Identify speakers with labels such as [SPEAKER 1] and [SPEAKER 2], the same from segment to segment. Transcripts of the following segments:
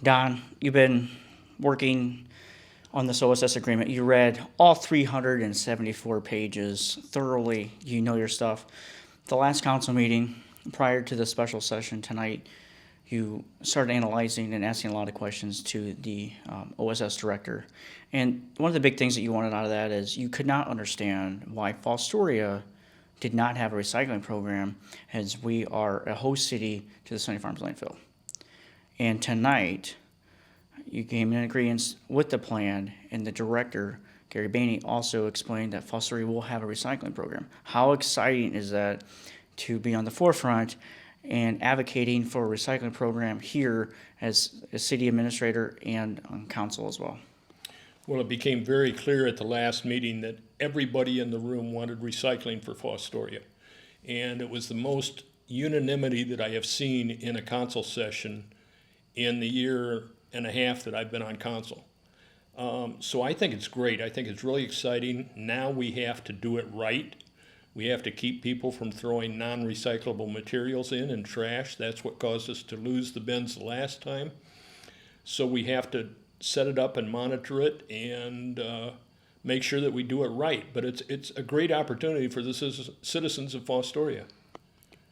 [SPEAKER 1] Don, you've been working on this OSS agreement. You read all 374 pages thoroughly. You know your stuff. The last council meeting, prior to the special session tonight, you started analyzing and asking a lot of questions to the OSS director. And one of the big things that you wanted out of that is you could not understand why Fostoria did not have a recycling program, as we are a host city to the Sunny Farms landfill. And tonight, you came in agreement with the plan, and the director, Garry Batty, also explained that Fostoria will have a recycling program. How exciting is that to be on the forefront and advocating for a recycling program here as a city administrator and on council as well?
[SPEAKER 2] Well, it became very clear at the last meeting that everybody in the room wanted recycling for Fostoria. And it was the most unanimity that I have seen in a council session in the year and a half that I've been on council. So I think it's great. I think it's really exciting. Now we have to do it right. We have to keep people from throwing non-recyclable materials in and trash. That's what caused us to lose the bins the last time. So we have to set it up and monitor it and make sure that we do it right. But it's a great opportunity for the citizens of Fostoria.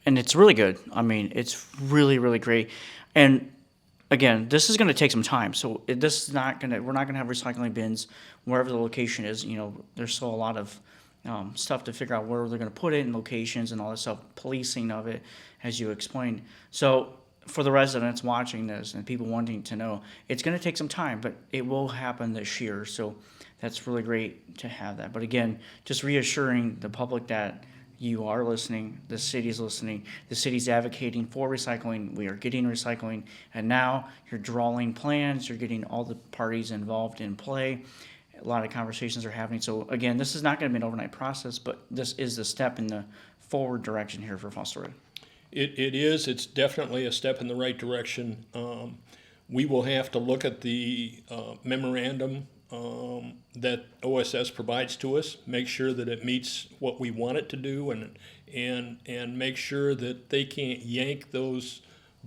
[SPEAKER 1] And it's really good. I mean, it's really, really great. And again, this is going to take some time. So this is not going to, we're not going to have recycling bins wherever the location is. You know, there's still a lot of stuff to figure out where they're going to put it and locations and all this stuff, policing of it, as you explained. So for the residents watching this and people wanting to know, it's going to take some time, but it will happen this year. So that's really great to have that. But again, just reassuring the public that you are listening, the city's listening, the city's advocating for recycling, we are getting recycling, and now you're drawing plans, you're getting all the parties involved in play. A lot of conversations are happening. So again, this is not going to be an overnight process, but this is the step in the forward direction here for Fostoria.
[SPEAKER 2] It is. It's definitely a step in the right direction. We will have to look at the memorandum that OSS provides to us, make sure that it meets what we want it to do, and make sure that they can't yank those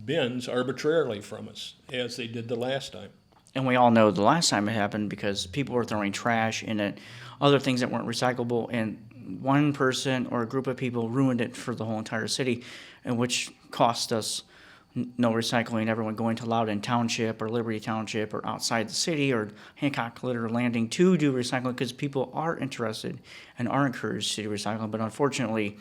[SPEAKER 2] bins arbitrarily from us, as they did the last time.
[SPEAKER 1] And we all know the last time it happened because people were throwing trash in it, other things that weren't recyclable, and one person or a group of people ruined it for the whole entire city, and which cost us no recycling, everyone going to Loudon Township or Liberty Township or outside the city or Hancock Litter Landing to do recycling, because people are interested and are encouraged to do recycling. But unfortunately,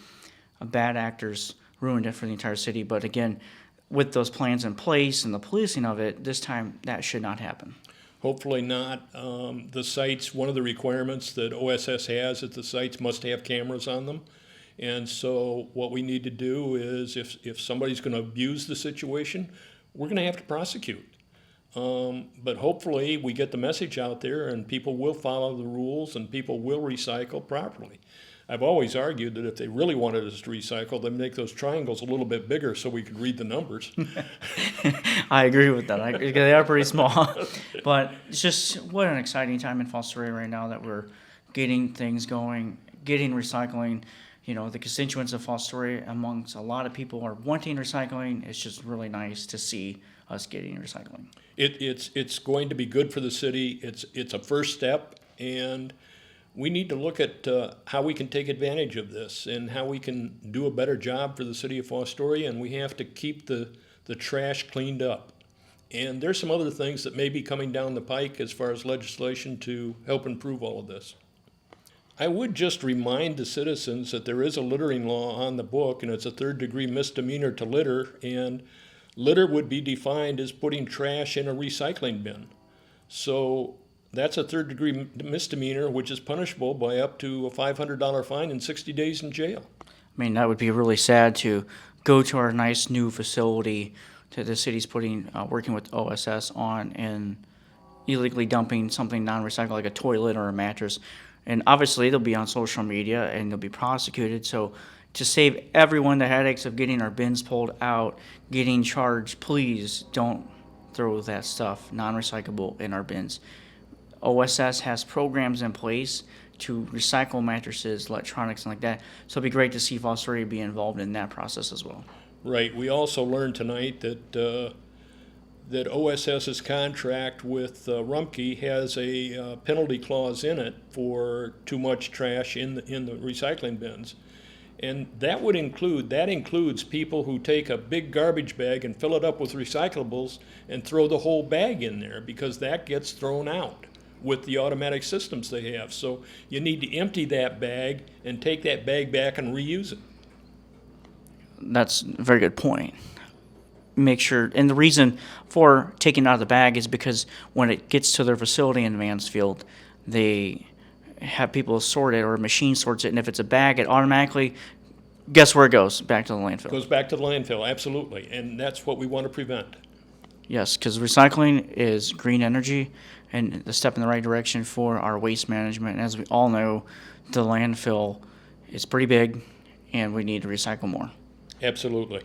[SPEAKER 1] bad actors ruined it for the entire city. But again, with those plans in place and the policing of it, this time that should not happen.
[SPEAKER 2] Hopefully not. The sites, one of the requirements that OSS has is the sites must have cameras on them. And so what we need to do is if somebody's going to abuse the situation, we're going to have to prosecute. But hopefully we get the message out there and people will follow the rules and people will recycle properly. I've always argued that if they really wanted us to recycle, they'd make those triangles a little bit bigger so we could read the numbers.
[SPEAKER 1] I agree with that. They are pretty small. But it's just what an exciting time in Fostoria right now that we're getting things going, getting recycling. You know, the constituents of Fostoria, amongst a lot of people, are wanting recycling. It's just really nice to see us getting recycling.
[SPEAKER 2] It's going to be good for the city. It's a first step, and we need to look at how we can take advantage of this and how we can do a better job for the city of Fostoria, and we have to keep the trash cleaned up. And there's some other things that may be coming down the pike as far as legislation to help improve all of this. I would just remind the citizens that there is a littering law on the book, and it's a third-degree misdemeanor to litter, and litter would be defined as putting trash in a recycling bin. So that's a third-degree misdemeanor, which is punishable by up to a $500 fine and 60 days in jail.
[SPEAKER 1] I mean, that would be really sad to go to our nice new facility that the city's working with OSS on and illegally dumping something non-recyclable like a toilet or a mattress. And obviously, they'll be on social media and they'll be prosecuted. So to save everyone the headaches of getting our bins pulled out, getting charged, please don't throw that stuff, non-recyclable, in our bins. OSS has programs in place to recycle mattresses, electronics, and like that. So it'd be great to see Fostoria be involved in that process as well.
[SPEAKER 2] Right. We also learned tonight that that OSS's contract with Rumpke has a penalty clause in it for too much trash in the recycling bins. And that includes people who take a big garbage bag and fill it up with recyclables and throw the whole bag in there, because that gets thrown out with the automatic systems they have. So you need to empty that bag and take that bag back and reuse it.
[SPEAKER 1] That's a very good point. Make sure, and the reason for taking it out of the bag is because when it gets to their facility in Mansfield, they have people sort it, or a machine sorts it, and if it's a bag, it automatically, guess where it goes? Back to the landfill.
[SPEAKER 2] Goes back to the landfill, absolutely, and that's what we want to prevent.
[SPEAKER 1] Yes, because recycling is green energy and the step in the right direction for our waste management. And as we all know, the landfill is pretty big, and we need to recycle more.
[SPEAKER 2] Absolutely.